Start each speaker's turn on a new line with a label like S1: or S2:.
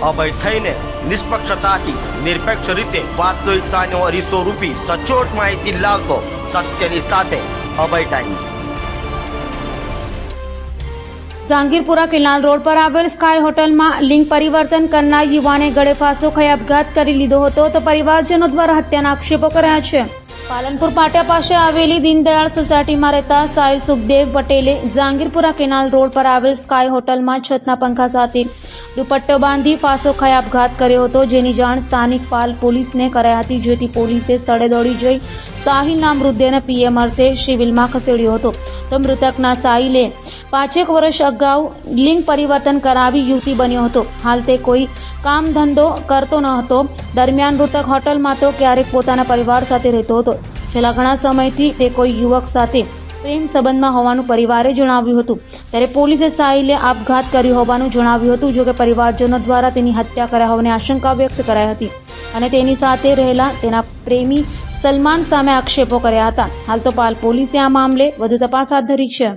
S1: અભય થઈને નિષ્પક્ષતાથી નિરપેક્ષ રીતે વાસ્તવિકતાનો અરીસો રૂપી સચોટ માહિતી લાવતો સત્યની સાથે અભય ટાઈમ્સ।
S2: જાંગીરપુરા કેનાલ રોડ પર આવેલ સ્કાય હોટલમાં લિંગ પરિવર્તન કરનાર યુવાને ગળે ફાંસો ખાઈ આપઘાત કરી લીધો હતો તો પરિવારજનો દ્વારા હત્યાના આક્ષેપો કર્યા છે। પાલનપુર પાટિયા પાસે આવેલી દીનદયાળ સોસાયટીમાં રહેતા સાહિલ સુખદેવ પટેલે જાંગીરપુરા કેનાલ રોડ પર આવેલ સ્કાય હોટલમાં છતના પંખા સાથે દુપટ્ટો બાંધી ફાંસો ખાઈ આપઘાત કર્યો હતો, જેની જાણ સ્થાનિક પાલ પોલીસને કરાઈ હતી, જેથી પોલીસે સ્થળે દોડી જઈ સાહિલના મૃતદેહને પીએમ અર્થે સિવિલમાં ખસેડ્યો હતો। તો મૃતકના સાહિલે 5 વર્ષ અગાઉ લિંગ પરિવર્તન કરાવી યુવતી બન્યો હતો। હાલ તે કોઈ કામ ધંધો કરતો ન હતો। દરમિયાન મૃતક હોટલમાં તો ક્યારેક પોતાના પરિવાર સાથે રહેતો હતો। છેલ્લા ઘણા સમયથી તે કોઈ યુવક સાથે પ્રેમ સંબંધમાં હોવાનું પરિવારે જણાવ્યું હતું, ત્યારે પોલીસે સાહિલે આપઘાત કર્યો હોવાનું જણાવ્યું હતું। જોકે પરિવારજનો દ્વારા તેની હત્યા કર્યા હોવાની આશંકા વ્યક્ત કરાઈ હતી અને તેની સાથે રહેલા તેના પ્રેમી સલમાન સામે આક્ષેપો કર્યા હતા। હાલ તો પાલ પોલીસે આ મામલે વધુ તપાસ હાથ ધરી છે।